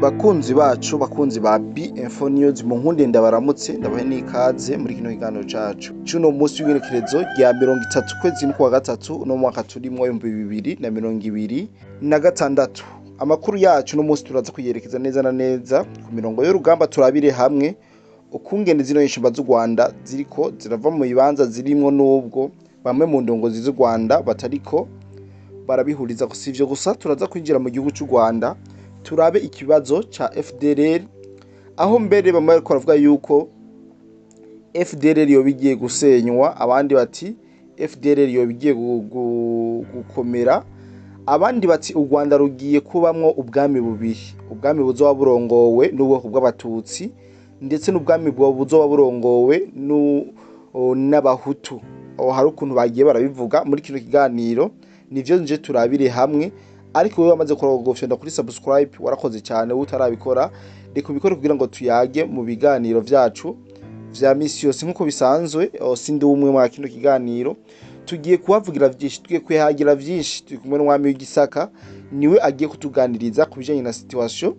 Bakunzi bacu, bakunzi ba B-Info News, mu nkunde ndabaramutse ndabahe n'ikaze muri kino kiganiro cacu. Cuno musi w'igenekerezo rya 30 kwezi kwa gatatu no mwaka turimwo 2026. Amakuru yacu no musi turaza kuyerekeza neza na neza ku mirongo y'urugamba, turabire hamwe ukungene zino nshimba z'u Rwanda ziriko zirava mu bibanza zirimwo, nubwo bamwe mu ndongozi z'u Rwanda batariko barabihuriza. Gusa ivyo gusa turaza kwinjira mu gihugu c'u Rwanda, turabe ikibazo ca FDLR, aho mbere bamwe bariko baravuga yuko FDLR yo bigiye gusenywa, abandi bati FDLR yo bigiye gukomera, abandi bati u Rwanda rugiye kubamwo ubwami bubiri, ubwami buzoba burongowe n'ubwoko bw'abatutsi ndetse n'ubwami buzoba burongowe n'abahutu. Aho hari ukuntu bagiye barabivuga muri kino kiganiro, nivyo nje turabire hamwe. Ariko wewe wamaze kurogofyenda kuri subscribe warakoze cyane, utarabikora reka ubikore kugira ngo tuyage mu biganiro vyacu vya misi yose nkuko bisanzwe. Sindi umwe mu kino kiganiro, tugiye kuhavugira vyinshi, tugiye kwihagira vyinshi. Turi kumwe n'umwami w'Igisaka, niwe agiye kutuganiriza ku bijanye na situation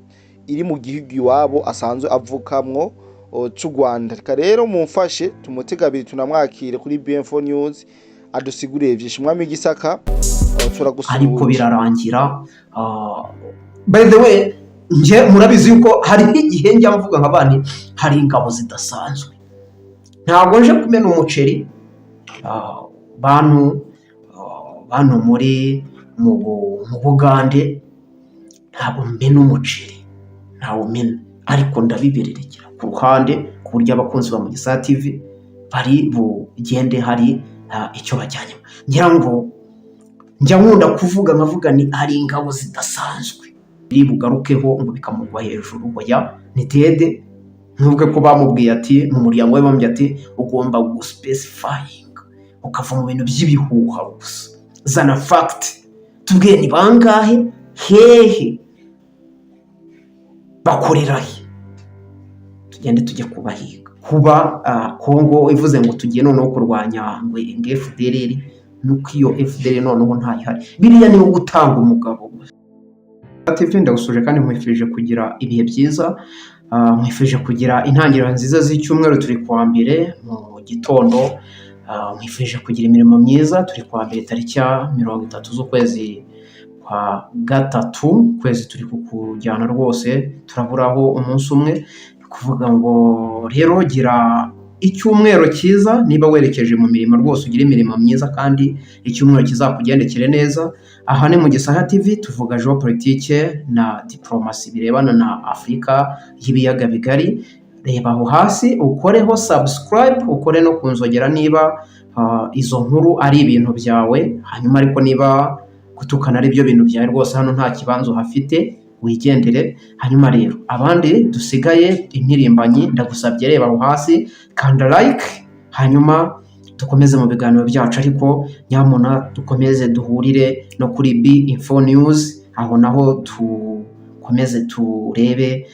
iri mu gihugu iwabo asanzwe avukamwo c'u Rwanda. Reka rero mumfashe tumutega abiri tunamwakire kuri B-Info News adusiguriye vyinshi. Umwami w'Igisaka, ariko birarangira. By the way, nje murabizi yuko hari igihe njya mvuga nk'abandi hari ingabo zidasanzwe. Ntabwo nje kumena umuceri bantu muri mu Bugande, ntabwo mbena umuceri, ntawo mena, ariko ndabibererekera ku ruhande ku buryo abakunzi ba Mugisha TV bari bugende hari icyo bajyanye. Ngira ngo njya nkunda kuvuga nkavuga ni hari ingabo zidasanzwe biri bugarukeho ngo bikamugwa hejuru. Oya, ni Tede nubwo ko bamubwiye ati mu muryango we bambye ati ugomba guspecifying, ukava mu bintu by'ibihuha gusa, zana fact, tubwiye ni bangahe, hehe, bakorera he, tugende tujye kubahiga. Kuba Kongo ivuze ngo tugiye noneho kurwanya ngo FDLR, nuko iyo FDLR noneho ntayihari, biriya ni gutanga umugabo. TV ndagusuje kandi nkwifurije kugira ibihe byiza, nkwifurije kugira intangiriro nziza z'icyumweru. Turi kuwa mbere mu gitondo, nkwifurije kugira imirimo myiza. Turi kuwa mbere tariki ya 30 z'ukwezi kwa gatatu, kwezi turi kukujyana rwose, turaburaho umunsi umwe. Kuvuga ngo rero gira icyumweru cyiza, niba werekeje mu mirimo rwose ugira imirimo myiza kandi icyumweru kizakugendekere neza. Aha ni Mugisha TV, tuvuga geopolitike na diplomasi birebana na Afurika y'ibiyaga bigari. Reba aho hasi ukoreho subscribe, ukore no kunzogera niba izo nkuru ari ibintu byawe. Hanyuma ariko niba gutukana ari byo bintu byawe rwose, hano nta kibanza uhafite, wigendere. Hanyuma rero abandi dusigaye impirimbanyi, ndagusabye reba aho hasi, kanda like, hanyuma dukomeze mu biganiro byacu. Ariko nyamuna dukomeze duhurire no kuri B-Info News, aho naho dukomeze turebe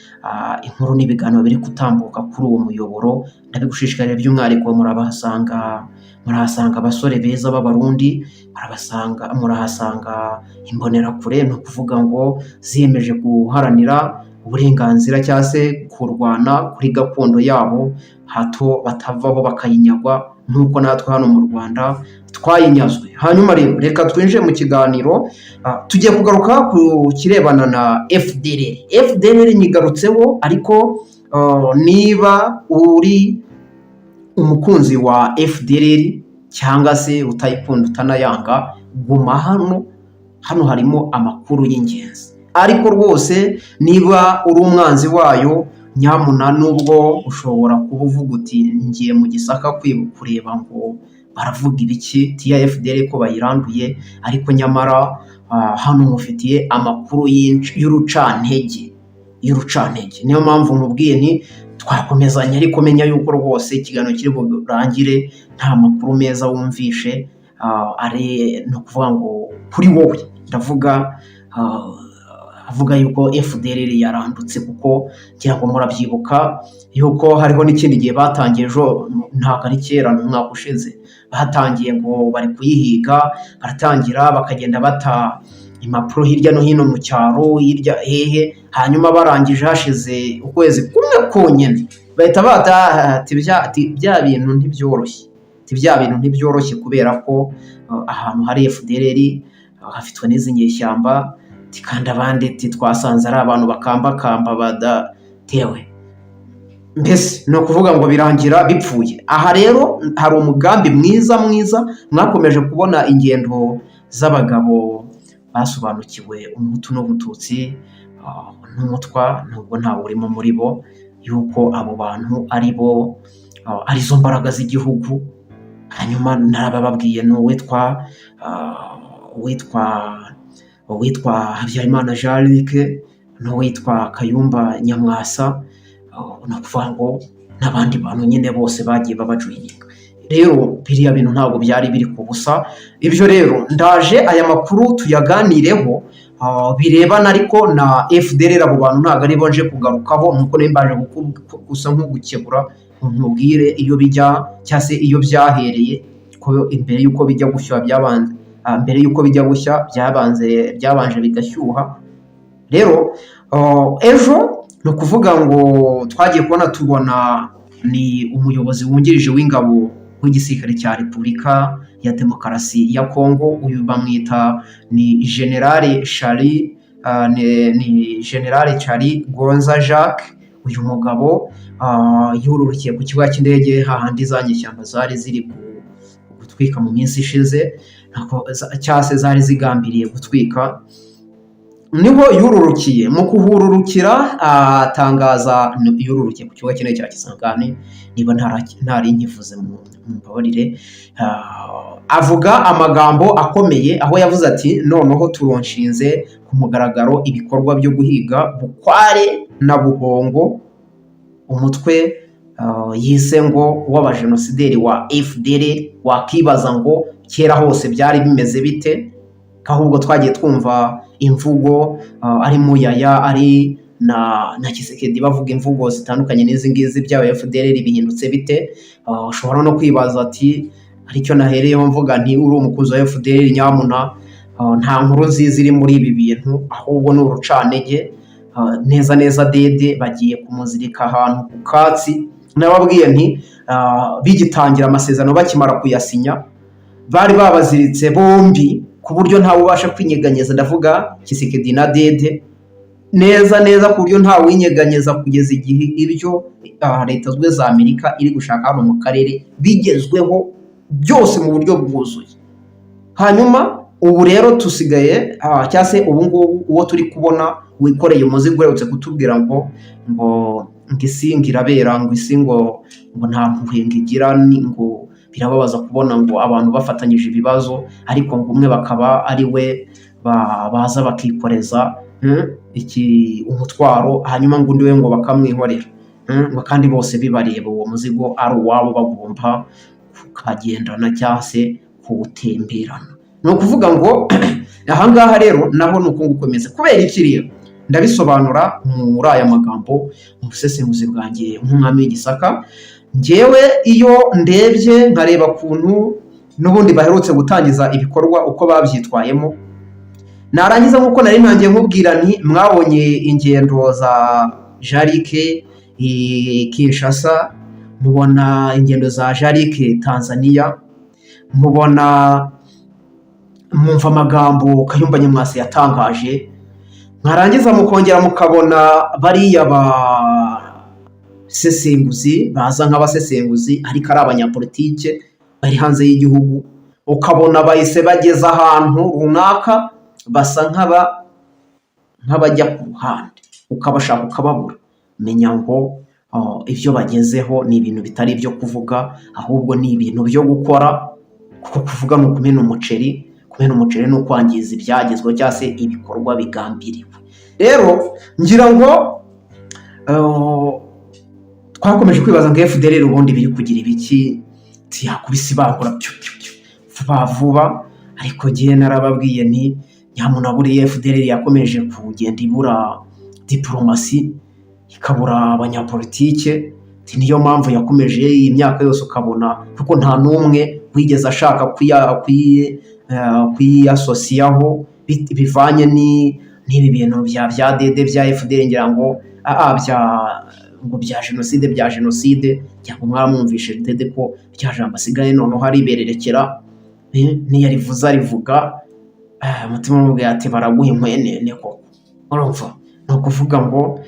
inkuru n'ibiganiro biri kutambuka kuri uwo muyoboro. Ndabigushishikarira by'umwihariko, murahasanga abasore beza b'Abarundi, murahasanga imbonerakure, ni ukuvuga ngo ziyemeje guharanira uburenganzira cyangwa se kurwana kuri gakondo yabo, hato batavaho bakayinyagwa nk'uko natwe hano mu Rwanda twayinyazwe. Hanyuma rero reka twinjire mu kiganiro, tugiye kugaruka ku kirebana na FDLR. FDLR nyigarutseho, ariko niba uri umukunzi wa FDLR cyangwa se utayikunda utanayanga, guma hano harimo amakuru y'ingenzi. Ariko rwose niba uri umwanzi wayo, nyamuna nubwo ushobora kuba uvuga uti ngiye mu Gisaka kureba ngo baravuga ibiki tiya FDLR ko bayiranduye, ariko nyamara hano mufitiye amakuru y'urucantege. Niyo mpamvu nkubwiye nti twakomezanya, ariko menya yuko rwose ikiganiro kiri burangire nta makuru meza wumvishe. No kuvuga ngo kuri wowe ndavuga avuga yuko FDLR yarandutse, kuko ngira ngo murabyibuka yuko hariho n'ikindi gihe batangiye ejo, ntabwo ari kera, n'umwaka ushize, batangiye ngo bari kuyihiga, baratangira bakagenda bata impapuro hirya no hino mu cyaro, hirya hehe, hanyuma barangije hashize ukwezi kumwe konyine bahita ati bya bintu ntibyoroshye kubera ko ahantu hari FDLR hafitwe n'izi nyeshyamba kandi abandi twasanze ari abantu bakambakamba badatewe, mbese ni ukuvuga ngo birangira bipfuye. Aha rero hari umugambi mwiza mwakomeje kubona ingendo z'abagabo basobanukiwe umuhutu n'ubututsi n'umutwa, nubwo ntawe urimo muri bo, yuko abo bantu arizo mbaraga z'igihugu. Hanyuma narabababwiye n'uwitwa Habyarimana Jean Luc n'uwitwa Kayumba Nyamwasa, ni ukuvuga ngo n'abandi bantu nyine bose bagiye babajoyininga. Rero biriya bintu ntabwo byari biri ku busa. Ibyo rero ndaje aya makuru tuyaganireho birebana ariko na FDLR. Abo bantu ntabwo ari bonje kugarukaho, nuko nembaje gusa nk'ugukebura nkubwire iyo bijya cyangwa se iyo byahereye, ko imbere yuko bijya gushya byabanje bigashyuha. Rero ejo ni ukuvuga ngo twagiye tubona ni umuyobozi wungirije w'ingabo w'igisirikare cya Repubulika ya Demokarasi ya Kongo, uyu bamwita ni General Charles Gonza Jacques. Uyu mugabo yururukiye ku kibuga cy'indege hahandi za nyeshyamba zari ziri gutwika mu minsi ishize, cyangwa se zari zigambiriye gutwika. Niho yururukiye, mu kuhururukira atangaza, yururukiye ku kibuga cy'indege cya Kisangani, niba ntari nkivuze mu mbabarire, avuga amagambo akomeye aho yavuze ati noneho turonshinze ku mugaragaro ibikorwa byo guhiga Bukware na Buhongo, umutwe yise ngo w'abajenosideri wa FDLR. Wakibaza ngo kera hose byari bimeze bite, ahubwo twagiye twumva imvugo ari Muyaya ari na Kisekedi bavuga imvugo zitandukanye n'izi ngizi by'aba FDLR bihindutse bite. Ushobora no kwibaza ati aricyo nahereyeho mvuga nti uri umukuzi wa FDLR nyamuna, nta nkuru nziza iri muri ibi bintu, ahubwo ni urucanege neza dede bagiye kumuzirika ahantu ku katsi. Nababwiye nti bigitangira amasezerano bakimara kuyasinya bari babaziritse bombi ku buryo ntawe ubasha kwinyeganyeza, ndavuga Kisekedi na Dede, neza ku buryo ntawe winyeganyeza kugeza igihe ibyo leta z'ubumwe za Amerika iri gushaka hano mu karere bigezweho byose mu buryo bwuzuye. Hanyuma ubu rero tusigaye cyangwa se ubu ngubu uwo turi kubona wikoreye umuzigo uretse kutubwira ngo isi irabera, ngo isi ngo nta mpuhwe igira, ngo birababaza kubona ngo abantu bafatanyije ibibazo ariko ngo umwe bakaba ari we baza bakikoreza umutwaro, hanyuma ngo undi we ngo bakamwihorera, ngo kandi bose bibareba uwo muzigo ari uwabo bagomba kukagendana cyangwa se kuwutemberana. Ni ukuvuga ngo ahangaha rero naho ni uko gukomeza kubera iki rero ndabisobanura muri aya magambo mu busesenguzi bwanjye nk'umwami w'Igisaka. Njyewe iyo ndebye nkareba kuntu n'ubundi baherutse gutangiza ibikorwa uko babyitwayemo, narangiza nk'uko nari ntangiye nkubwira nti mwabonye ingendo za Jarike Kinshasa, mubona ingendo za Jarike Tanzania, mubona mwumva amagambo Kayumba Nyamwasa yatangaje, mwarangiza mukongera mukabona bariya basesenguzi baza nk'abasesenguzi ariko ari abanyapolitike bari hanze y'igihugu, ukabona bahise bageza ahantu runaka basa nk'abajya ku ruhande, ukabashaka ukababura. Menya ngo ibyo bagezeho ni ibintu bitari ibyo kuvuga, ahubwo ni ibintu byo gukora, kuko kuvuga ni ukumena umuceri, kumena umuceri ni ukwangiza ibyagezweho cyangwa se ibikorwa bigambiriwe. Rero ngira ngo twakomeje kwibaza ngo FDLR ubundi biri kugira ibiki, yakubise ibangura vuba, ariko ngiye narababwiye nti nyamuna buriya FDLR yakomeje kugenda ibura diplomasi, ikabura abanyapolitike, niyo mpamvu yakomeje iyi myaka yose ukabona, kuko nta n'umwe wigeze ashaka kwiyasosiyaho bivanye n'ibi bintu bya dede bya FDL ngira ngo bya jenoside cyangwa mwaramwumvishe dede ko rya jambo asigaye noneho haribererekera niyarivuza arivuga umutima umubwira ati baraguha inkwene koko. Urumva ni ukuvuga ngo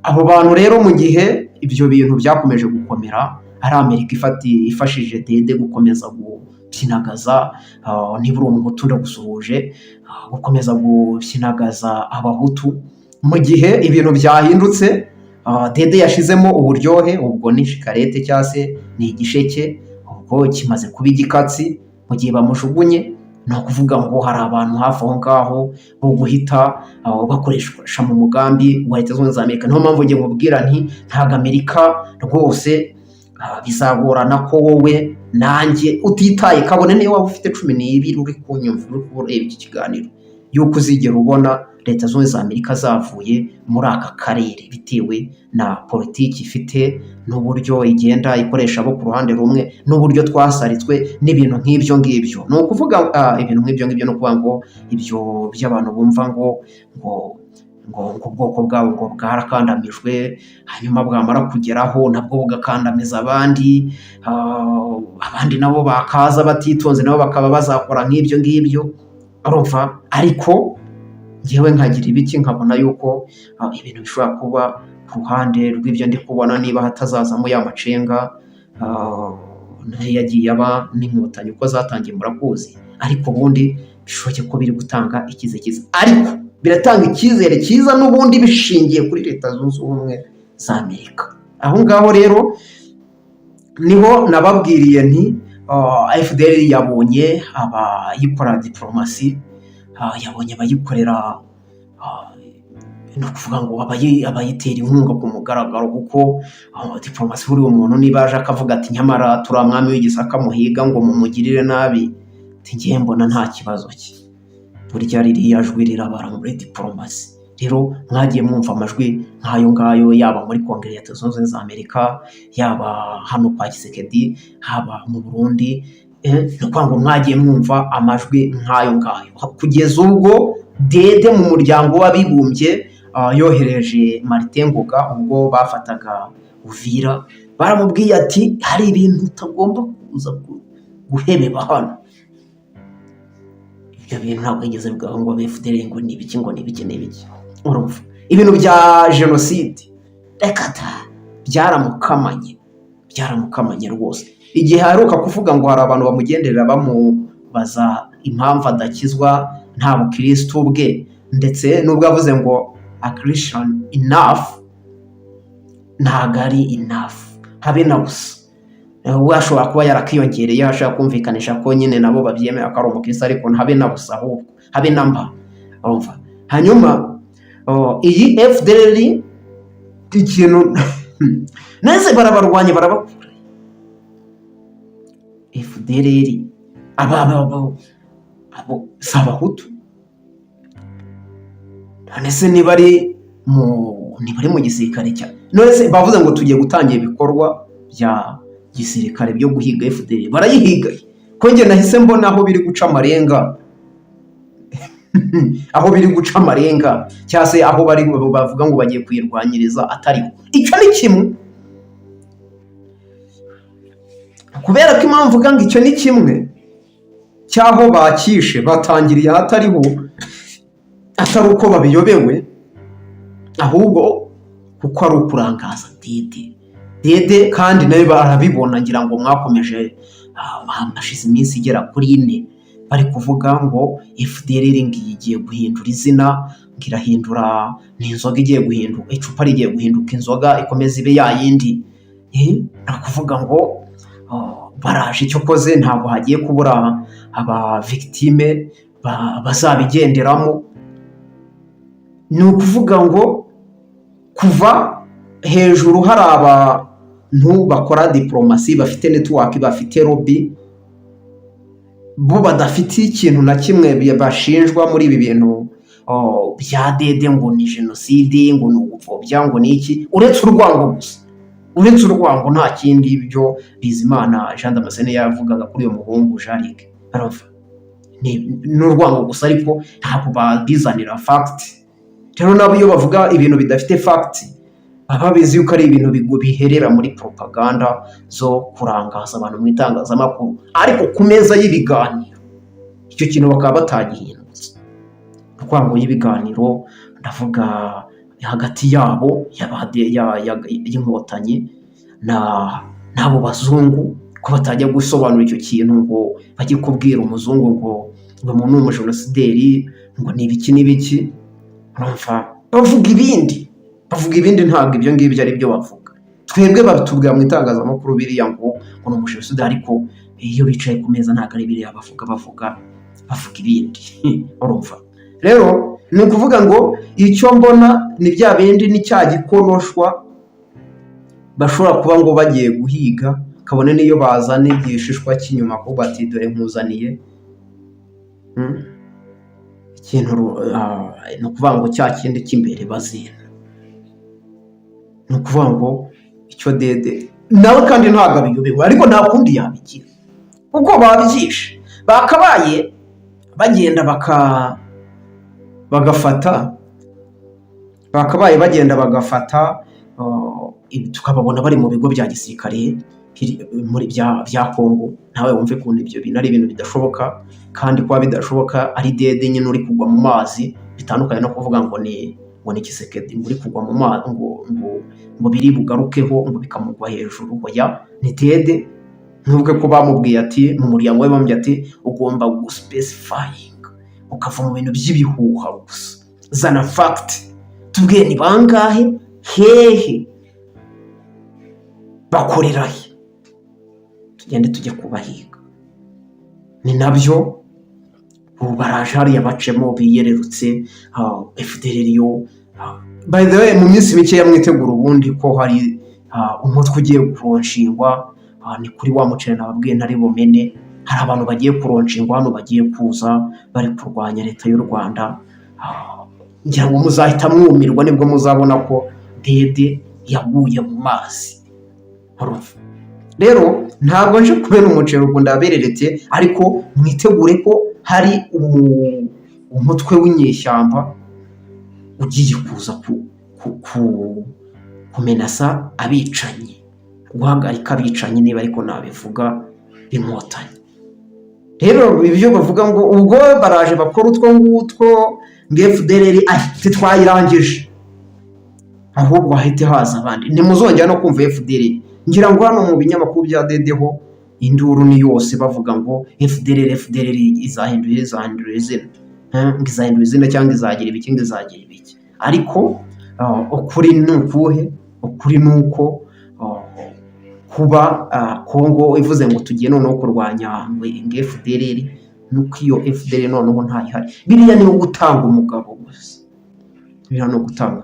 abo bantu rero mu gihe ibyo bintu byakomeje gukomera ari Amerika ifashije dede gukomeza gupyinagaza nibura umuhutu ndagusuhuje gukomeza gupyinagaza abahutu mu gihe ibintu byahindutse dede yashizemo uburyohe ubwo ni shikarete cyangwa se ni igisheke ubwo kimaze kuba igikatsi mu gihe bamushugunye ni ukuvuga ngo hari abantu hafi aho ngaho bo guhita bakoresha mu mugambi wa Leta Zunze Ubumwe za Amerika. Niyo mpamvu ngiye nkubwira nti ntabwo Amerika rwose bizagorana ko wowe nanjye utitaye kabone niyo waba ufite 12 uri kunyumva uri kureba iki kiganiro yuko uzigera ubona Leta Zunze Ubumwe za Amerika zavuye muri aka karere bitewe na politiki ifite n'uburyo igenda ikoresha abo ku ruhande rumwe n'uburyo twasaritswe n'ibintu nk'ibyo ngibyo. Ni ukuvuga ibintu nk'ibyo ngibyo no kuvuga ngo ibyo by'abantu bumva ngo ubwoko bwabo ngo bwarakandamijwe hanyuma bwamara kugeraho nabwo bugakandamiza abandi nabo bakaza batitonze nabo bakaba bazakora nk'ibyo ngibyo. Urumva ariko ngewe nkagira ibiki nkabona yuko ibintu bishobora kuba ku ruhande rw'ibyo ndi kubona niba hatazazamo ya macenga yagiye aba n'inkotanyi uko zatangiye murakuzi, ariko ubundi bishoboke ko biri gutanga icyizere cyiza, ariko biratanga icyizere cyiza n'ubundi bishingiye kuri Leta Zunze Ubumwe za Amerika. Aho ngaho rero niho nababwiriye nti FDL yabonye abayikora diplomasi yabonye abayikorera no kuvuga ngo abayitera inkunga ku mugaragaro kuko diplomasi buri umuntu niba aje akavuga ati nyamara turi umwami w'igisaka muhiga ngo mumugirire nabi ngiye mbona nta kibazo cye burya ririya jwi rirabara muri diplomasi. Rero mwagiye mwumva amajwi nk'ayo ngayo yaba muri Kongere ya Leta Zunze Ubumwe za Amerika yaba hano kwa Tshisekedi haba mu Burundi no kwanga mwagiye mwumva amajwi nk'ayo ngayo kugeza ubwo dede mu muryango w'abibumbye yohereje Martin Ngoga ubwo bafataga Uvira baramubwiye ati hari ibintu utagomba kuza guhebeba hano. Ibyo bintu ntabwo yigeze bwaho ngo FDL ngo nibiki urumva ibintu bya jenoside rekata byaramukamanye rwose. Igihe haruka kuvuga ngo hari abantu bamugenderera bamubaza impamvu adakizwa nta bukristo bwe, ndetse nubwo avuze ngo a Christian enough ntago ari enough habe na busa. We ashobora kuba yarakiyongereye ashaka kumvikanisha ko nyine nabo babyemera ko ari umukristo, ariko ntabe na busa ahubwo habe namba. Urumva hanyuma iyi FDL ikintu neze barabarwanya barabakura FDL abo sabahutu nese nibari mu gisirikare cya nese bavuze ngo tugiye gutangira ibikorwa bya gisirikare byo guhiga FDL barayihiga ko nge nahise mbona aho biri guca amarenga aho biri guca amarenga cyangwa se aho bari bavuga ngo bagiye kuyirwanyiriza atariho. Icyo ni kimwe kubera ko impamvu ngo icyo ni kimwe cyaho bakishe batangiriye atariho atari uko babiyobewe ahubwo kuko ari ukurangaza dede kandi nayo barabibona ngira ngo mwakomeje hashize iminsi igera kuri 4 bari kuvuga ngo FDL igiye guhindura izina ngirahindura n'inzoga igiye guhinduka icupa rigiye guhinduka inzoga ikomeza ibe yayindi nakuvuga ngo baraje icyo koze ntabwo hagiye kubura aba victime bazabigenderamo. Ni ukuvuga ngo kuva hejuru hari abantu bakora diplomasi bafite network bafite lobby bo badafite ikintu na kimwe bashinjwa muri ibi bintu bya dede ngo ni jenoside ngo ni ubupfobya ngo ni iki uretse urwango nta kindi. Ibyo Bizimana Jean Damascene yavugaga kuri uyu muhungu Jarike barava ni n'urwango gusa, ariko ntabwo babizanira fact rero nabo iyo bavuga ibintu bidafite facts baba bizi yuko ari ibintu biherera muri propaganda zo kurangaza abantu mu itangazamakuru, ariko ku meza y'ibiganiro icyo kintu bakaba batagihindutse. Urwango y'ibiganiro ndavuga hagati yabo y'inkotanyi n'abo bazungu, ko batajya gusobanura icyo kintu ngo bajye kubwira umuzungu ngo umuntu ni umujenosideri, ngo ni ibiki n'ibiki. Urumva bavuga ibindi ntabwo ibyo ngibyo ari byo bavuga. Twebwe batubwira mu itangazamakuru biriya ngo ni umujenosideri, ariko iyo bicaye ku meza ntabwo ari biriya bavuga ibindi. Urumva rero ni ukuvuga ngo icyo mbona ni bya bindi, ni cya gikonoshwa bashobora kuba ngo bagiye guhiga, kabone n'iyo bazana igishishwa cy'inyuma ko bati dore nkuzaniye ikintu, ni ukuvuga ngo cya kindi cy'imbere bazina, ni ukuvuga ngo icyo dede nawe kandi ntabwo abiyobewe, ariko nta kundi yabigira kuko babyishe. Bakabaye bagenda bagafata tukababona bari mu bigo bya gisirikare muri bya Kongo. Nawe wumve ko ibyo bintu ari ibintu bidashoboka, kandi kuba bidashoboka ari dede nyine uri kugwa mu mazi, bitandukanye no kuvuga ngo ni Kisekedi uri kugwa mu mazi ngo biri bugarukeho ngo bikamugwa hejuru. Oya, ni dede. Ntuvuge ko bamubwiye ati mu muryango we bamubwiye ati ugomba guspecifying, ukava mu bintu by'ibihuha gusa, zana fact, tubwiye ni bangahe, hehe, bakorera he, tugende tujye kubahiga. Ni nabyo ubu baraje hariya bacemo biyererutse. FDLR yo by the way mu minsi mike yamwitegura ubundi ko hari umutwe ugiye kuronshingwa, ni kuri wa mucere nababwiye ntari bumene. Hari abantu bagiye kuronshingwa hano, bagiye kuza bari kurwanya leta y'u Rwanda. Ngira ngo muzahita mwumirwa nibwo muzabona ko dede yaguye mu mazi. Rero ntabwo nje kubera umuceri ubwo ndabereretse, ariko mwitegure ko hari umutwe w'inyeshyamba ugiye kuza kumenasa abicanyi, guhagarika abicanyi, niba ariko nabivuga b'inkotanyi. Rero ibyo bavuga ngo ubwo baraje bakora utwo ngutwo ngo FDLR twayirangije, ahubwo hahite haza abandi. Ntimuzongera no kumva FDLR. Ngira ngo hano mu binyamakuru bya dedeho induru ni yose bavuga ngo FDLR izahindura izina, ngo izahindura izina cyangwa izagira ibiki, ngo izagira ibiki. Ariko ukuri ni ukuhe? Ukuri ni uko kuba Kongo ivuze ngo tugiye noneho kurwanya ngo FDLR, nuko iyo FDLR noneho ntayihari. Biriya ni gutanga umugabo gusa, biriya no gutanga